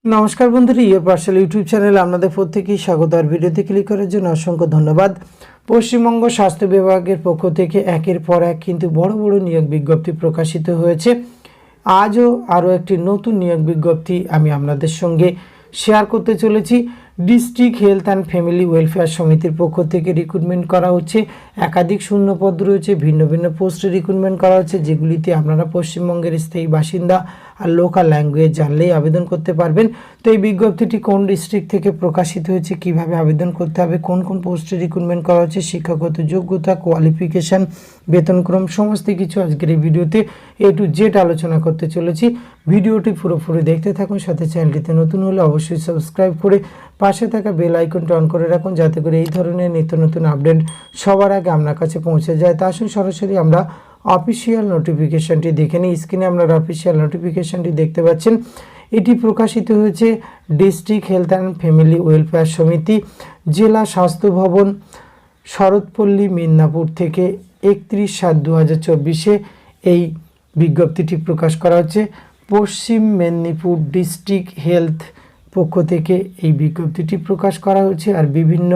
নমস্কার বন্ধুরা, ইয়ে পার্সেল ইউটিউব চ্যানেলে আপনাদের প্রত্যেকেই স্বাগত। আর ভিডিওতে ক্লিক করার জন্য অসংখ্য ধন্যবাদ। পশ্চিমবঙ্গ স্বাস্থ্য বিভাগের পক্ষ থেকে একের পর এক কিন্তু বড় বড় নিয়োগ বিজ্ঞপ্তি প্রকাশিত হয়েছে। আজও আরও একটি নতুন নিয়োগ বিজ্ঞপ্তি আমি আপনাদের সঙ্গে শেয়ার করতে চলেছি। District health and family welfare সমিতির পক্ষ থেকে রিক্রুটমেন্ট করা হচ্ছে। একাধিক শূন্যপদ রয়েছে, ভিন্ন ভিন্ন পোস্টে রিক্রুটমেন্ট করা হচ্ছে, যেগুলিতে আপনারা পশ্চিমবঙ্গের স্থায়ী বাসিন্দা আর লোকাল ল্যাঙ্গুয়েজ জানলেই আবেদন করতে পারবেন। তো এই বিজ্ঞপ্তিটি কোন ডিস্ট্রিক্ট থেকে প্রকাশিত হয়েছে, কিভাবে আবেদন করতে হবে, কোন কোন পোস্টে রিক্রুটমেন্ট করা হচ্ছে, শিক্ষাগত যোগ্যতা, কোয়ালিফিকেশান, বেতনক্রম, সমস্ত কিছু আজকের এই ভিডিওতে A to Z আলোচনা করতে চলেছি। ভিডিওটি পুরোপুরি দেখতে থাকুন। সাথে চ্যানেলটিতে নতুন হলে অবশ্যই সাবস্ক্রাইব করে পাশে থাকা বেল আইকনটা অন করে রাখুন, যাতে করে এই ধরনের নিত্য নতুন আপডেট সবার আগে আপনার কাছে পৌঁছে যায়। তা আসুন সরাসরি আমরা অফিসিয়াল নোটিফিকেশানটি দেখে নিই। স্ক্রিনে আপনারা অফিসিয়াল নোটিফিকেশানটি দেখতে পাচ্ছেন। এটি প্রকাশিত হয়েছে district health and family welfare সমিতি, জেলা স্বাস্থ্য ভবন, শরৎপল্লী, মিদনাপুর থেকে 31/7/2024 এই বিজ্ঞপ্তিটি প্রকাশ করা হচ্ছে। পশ্চিম মেদিনীপুর ডিস্ট্রিক্ট হেলথ পক্ষ থেকে এই বিজ্ঞপ্তিটি প্রকাশ করা হচ্ছে। আর বিভিন্ন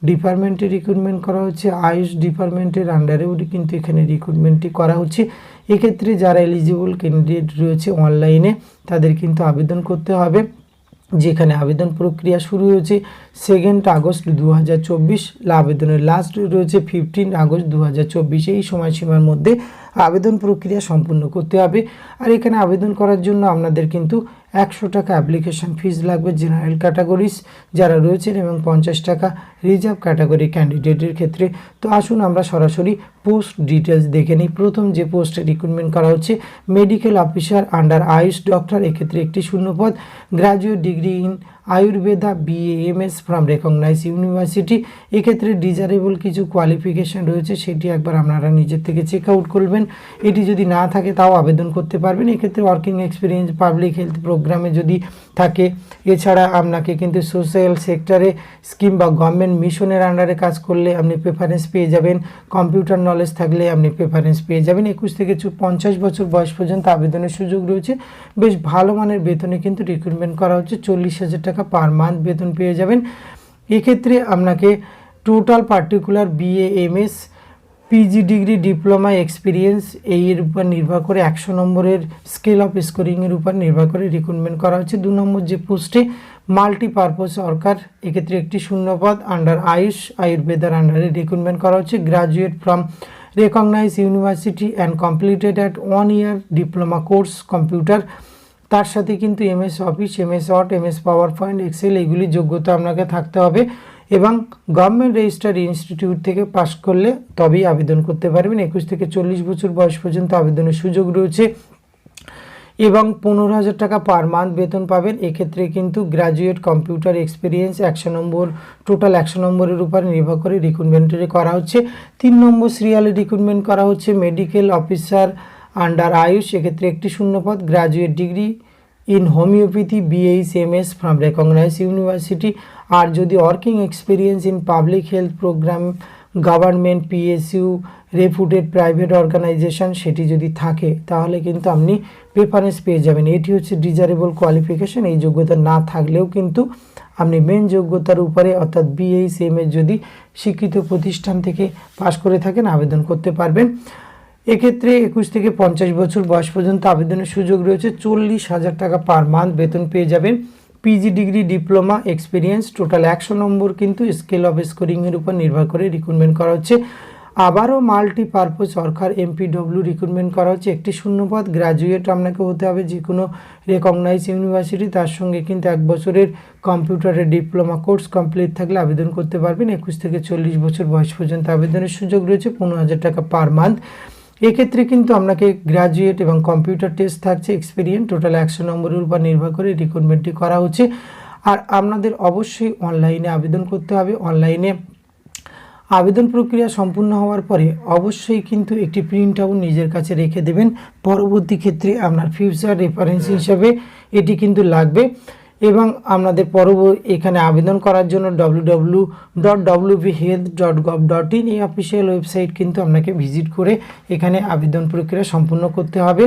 ডিপার্টমেন্টে রিক্রুটমেন্ট করা হচ্ছে। আয়ুষ ডিপার্টমেন্টের আন্ডারেও কিন্তু এখানে রিক্রুটমেন্টটি করা হচ্ছে। এক্ষেত্রে যারা এলিজিবল ক্যান্ডিডেট রয়েছে অনলাইনে, তাদের কিন্তু আবেদন করতে হবে। যেখানে আবেদন প্রক্রিয়া শুরু হয়েছে 2 আগস্ট 2024, আবেদনের লাস্ট রয়েছে 15 আগস্ট 2024। এই সময়সীমার মধ্যে আবেদন প্রক্রিয়া সম্পূর্ণ করতে হবে। আর এখানে আবেদন করার জন্য আপনাদের কিন্তু 100 টাকা অ্যাপ্লিকেশন ফিস লাগবে জেনারেল ক্যাটাগরিজ যারা রয়েছেন, এবং 50 টাকা রিজার্ভ ক্যাটাগরি ক্যান্ডিডেটের ক্ষেত্রে। তো আসুন আমরা সরাসরি পোস্ট ডিটেলস দেখে নিই। প্রথম যে পোস্টে রিক্রুটমেন্ট করা হচ্ছে medical officer under AYUSH doctor, এক্ষেত্রে একটি শূন্যপদ। Graduate degree in Ayurveda BAMS from recognise university. এক্ষেত্রে ডিজারেবল কিছু কোয়ালিফিকেশান রয়েছে, সেটি একবার আপনারা নিজের থেকে চেক আউট করবেন। এটি যদি না থাকে তাও আবেদন করতে পারবেন। এক্ষেত্রে ওয়ার্কিং এক্সপিরিয়েন্স পাবলিক হেলথ প্রোগ্রামে যদি থাকে, এছাড়া আপনাকে কিন্তু সোশ্যাল সেক্টরে স্কিম বা গভর্নমেন্ট মিশনের আন্ডারে কাজ করলে আপনি প্রেফারেন্স পেয়ে যাবেন। কম্পিউটার নলেজ থাকলে আপনি প্রেফারেন্স পেয়ে যাবেন। 21 থেকে 50 বছর বয়স পর্যন্ত আবেদনের সুযোগ রয়েছে। বেশ ভালো মানের বেতনে কিন্তু রিক্রুটমেন্ট করা হচ্ছে। 40,000 টাকা পার মান্থ বেতন পেয়ে যাবেন। এক্ষেত্রে আপনাকে total particular BAMS PG degree diploma experience এর উপর নির্ভর করে 100 নম্বরের স্কেল অফ স্কোরিংয়ের উপর নির্ভর করে রিক্রুটমেন্ট করা হচ্ছে। 2 নম্বর যে পোস্টে মাল্টিপারপাস ওয়ার্কার, এক্ষেত্রে একটি শূন্যপদ আন্ডার আয়ুষ আয়ুর্বেদার আন্ডারে রিক্রুটমেন্ট করা হচ্ছে। Graduate from recognise university and completed at 1 year diploma course computer. তার সাথে কিন্তু MS office, MS word, MS PowerPoint, Excel এগুলি যোগ্যতা আপনাকে থাকতে হবে, এবং গভর্নমেন্ট রেজিস্টার্ড ইনস্টিটিউট থেকে পাস করলে তবেই আবেদন করতে পারবেন। 21 থেকে 40 বছর বয়স পর্যন্ত আবেদনের সুযোগ রয়েছে, এবং 15,000 টাকা পার মান্থ বেতন পাবেন। এক্ষেত্রে কিন্তু গ্র্যাজুয়েট কম্পিউটার এক্সপিরিয়েন্স 100 নম্বর, টোটাল 100 নম্বরের উপর নির্ভর করে রিক্রুটমেন্টটি করা হচ্ছে। 3 নম্বর সিরিয়ালে রিক্রুটমেন্ট করা হচ্ছে মেডিকেল অফিসার আন্ডার আয়ুষ, এক্ষেত্রে একটি শূন্যপদ। Graduate degree in homoeopathy BHMS from recognise university. আর যদি working experience in public health programme, government, PSU, reputed private organisation সেটি যদি থাকে, তাহলে কিন্তু আপনি প্রেফারেন্স পেয়ে যাবেন। এটি হচ্ছে ডিজারেবল কোয়ালিফিকেশান। এই যোগ্যতা না থাকলেও কিন্তু আপনি মেন যোগ্যতার উপরে অর্থাৎ BHMS যদি স্বীকৃত প্রতিষ্ঠান থেকে পাশ করে থাকেন আবেদন করতে পারবেন। এক্ষেত্রে 21 থেকে 50 বছর বয়স পর্যন্ত আবেদনের সুযোগ রয়েছে। 40,000 টাকা পার মান্থ বেতন পেয়ে যাবেন। PG degree diploma experience, total 100 নম্বর কিন্তু স্কেল অফ স্কোরিংয়ের উপর নির্ভর করে রিক্রুটমেন্ট করা হচ্ছে। আবারও মাল্টিপারপাস ওয়ার্কার MPW রিক্রুটমেন্ট করা হচ্ছে। একটি শূন্যপদ। গ্র্যাজুয়েট আপনাকে হতে হবে যে কোনো রেকগনাইজ ইউনিভার্সিটি, তার সঙ্গে কিন্তু 1 বছরের কম্পিউটারের ডিপ্লোমা কোর্স কমপ্লিট থাকলে আবেদন করতে পারবেন। 21 থেকে 40 বছর বয়স পর্যন্ত আবেদনের সুযোগ রয়েছে। 15,000 টাকা পার মান্থ। এক্ষেত্রে কিন্তু আপনাকে গ্র্যাজুয়েট এবং কম্পিউটার টেস্ট থাকছে, এক্সপিরিয়েন্স, টোটাল 100 নম্বরের উপর নির্ভর করে রিক্রুটমেন্টটি করা হচ্ছে। আর আপনাদের অবশ্যই অনলাইনে আবেদন করতে হবে। অনলাইনে আবেদন প্রক্রিয়া সম্পূর্ণ হওয়ার পরে অবশ্যই কিন্তু একটি প্রিন্ট আউট নিজের কাছে রেখে দেবেন। পরবর্তী ক্ষেত্রে আপনার ফিউচার রেফারেন্স হিসাবে এটি কিন্তু লাগবে। এবং আপনাদের এখানে আবেদন করার জন্য www.wbhealth.gov.in এই অফিসিয়াল ওয়েবসাইট কিন্তু আপনাকে ভিজিট করে এখানে আবেদন প্রক্রিয়া সম্পূর্ণ করতে হবে।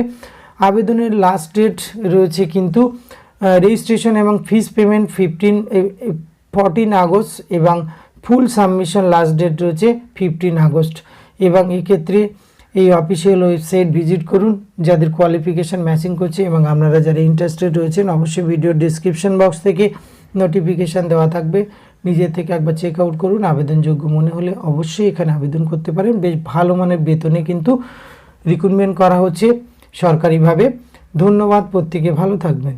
আবেদনের লাস্ট ডেট রয়েছে কিন্তু রেজিস্ট্রেশন এবং ফিস পেমেন্ট 14 আগস্ট এবং ফুল সাবমিশন লাস্ট ডেট রয়েছে 15 আগস্ট। এবং এক্ষেত্রে এই অফিসিয়াল ওয়েবসাইট ভিজিট করুন যাদের কোয়ালিফিকেশান ম্যাচিং করছে, এবং আপনারা যারা ইন্টারেস্টেড রয়েছেন অবশ্যই ভিডিওর ডিসক্রিপশন বক্স থেকে নোটিফিকেশান দেওয়া থাকবে, নিজের থেকে একবার চেক আউট করুন। আবেদনযোগ্য মনে হলে অবশ্যই এখানে আবেদন করতে পারেন। বেশ ভালো মানের বেতনে কিন্তু রিক্রুটমেন্ট করা হচ্ছে সরকারিভাবে। ধন্যবাদ, প্রত্যেকে ভালো থাকবেন।